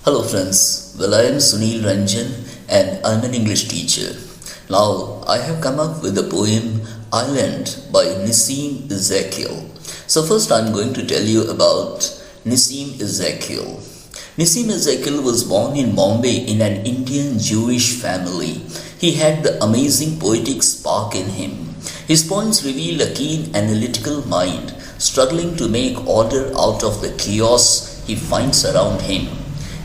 Hello friends, I am Sunil Ranjan and I am an English teacher. Now I have come up with the poem Island by Nissim Ezekiel. So first I am going to tell you about Nissim Ezekiel. Nissim Ezekiel was born in Bombay in an Indian Jewish family. He had the amazing poetic spark in him. His poems reveal a keen analytical mind, struggling to make order out of the chaos he finds around him.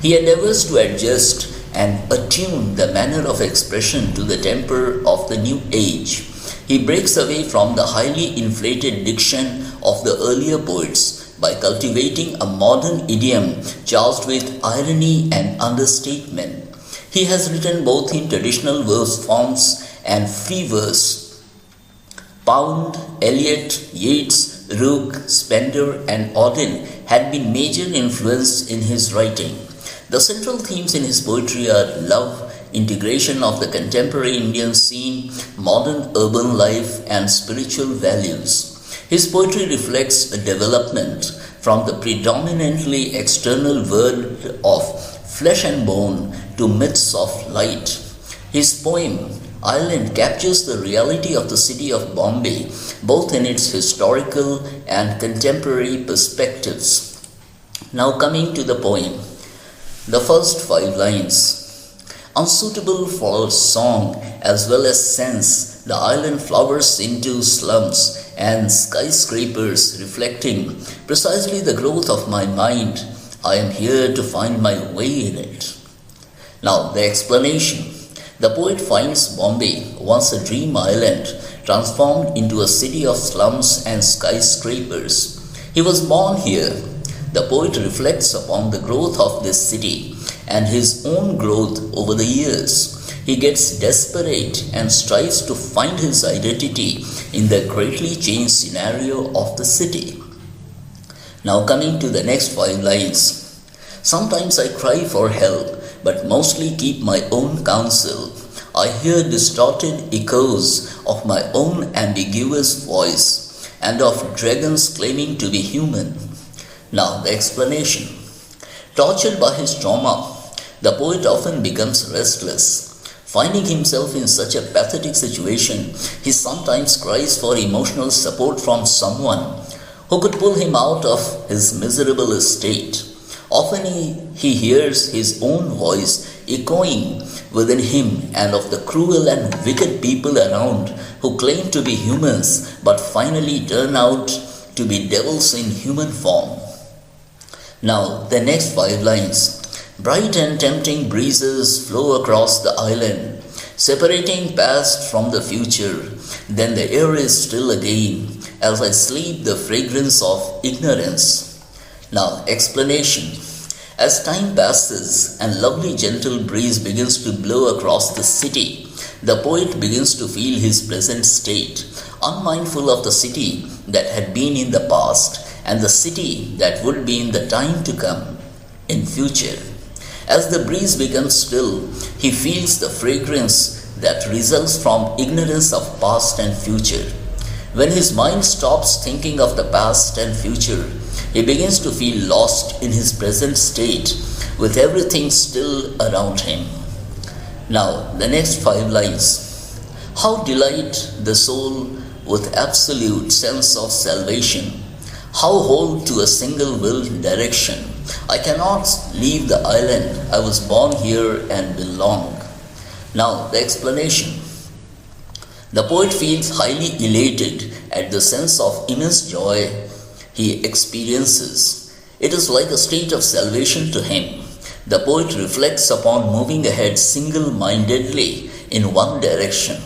He endeavors to adjust and attune the manner of expression to the temper of the new age. He breaks away from the highly inflated diction of the earlier poets by cultivating a modern idiom charged with irony and understatement. He has written both in traditional verse forms and free verse. Pound, Eliot, Yeats, Rook, Spender, and Auden had been major influence in his writing. The central themes in his poetry are love, integration of the contemporary Indian scene, modern urban life, and spiritual values. His poetry reflects a development from the predominantly external world of flesh and bone to myths of light. His poem, Island, captures the reality of the city of Bombay, both in its historical and contemporary perspectives. Now coming to the poem. The first 5 lines. Unsuitable for song as well as sense, the island flowers into slums and skyscrapers, reflecting precisely the growth of my mind. I am here to find my way in it. Now, the explanation. The poet finds Bombay, once a dream island, transformed into a city of slums and skyscrapers. He was born here. The poet reflects upon the growth of this city and his own growth over the years. He gets desperate and strives to find his identity in the greatly changed scenario of the city. Now coming to the next 5 lines. Sometimes I cry for help, but mostly keep my own counsel. I hear distorted echoes of my own ambiguous voice and of dragons claiming to be human. Now the explanation. Tortured by his trauma, the poet often becomes restless. Finding himself in such a pathetic situation, he sometimes cries for emotional support from someone who could pull him out of his miserable state. Often he hears his own voice echoing within him and of the cruel and wicked people around who claim to be humans but finally turn out to be devils in human form. Now, the next 5 lines. Bright and tempting breezes flow across the island, separating past from the future. Then the air is still again, as I sleep the fragrance of ignorance. Now, explanation. As time passes and lovely gentle breeze begins to blow across the city, the poet begins to feel his present state, unmindful of the city that had been in the past and the city that would be in the time to come, in future. As the breeze becomes still, he feels the fragrance that results from ignorance of past and future. When his mind stops thinking of the past and future, he begins to feel lost in his present state with everything still around him. Now, the next 5 lines. How delight the soul with absolute sense of salvation. How hold to a single willed direction. I cannot leave the island. I was born here and belong. Now, the explanation. The poet feels highly elated at the sense of immense joy he experiences. It is like a state of salvation to him. The poet reflects upon moving ahead single-mindedly in one direction.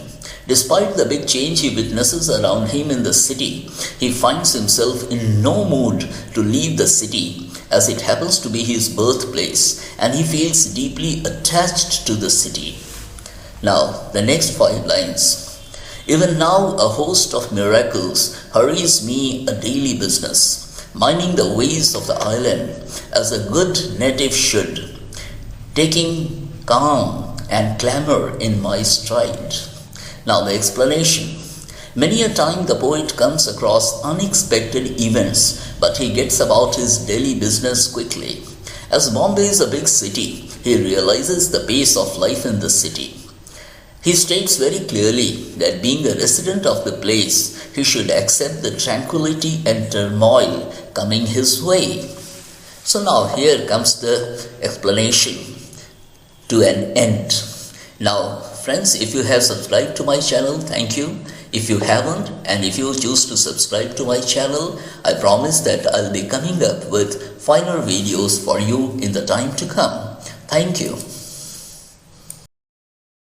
Despite the big change he witnesses around him in the city, he finds himself in no mood to leave the city, as it happens to be his birthplace, and he feels deeply attached to the city. Now, the next 5 lines. Even now a host of miracles hurries me a daily business, minding the ways of the island as a good native should, taking calm and clamor in my stride. Now the explanation. Many a time the poet comes across unexpected events, but he gets about his daily business quickly. As Bombay is a big city, he realizes the pace of life in the city. He states very clearly that being a resident of the place, he should accept the tranquility and turmoil coming his way. So now here comes the explanation to an end. Now friends, if you have subscribed to my channel, thank you. If you haven't, and if you choose to subscribe to my channel, I promise that I'll be coming up with finer videos for you in the time to come. Thank you.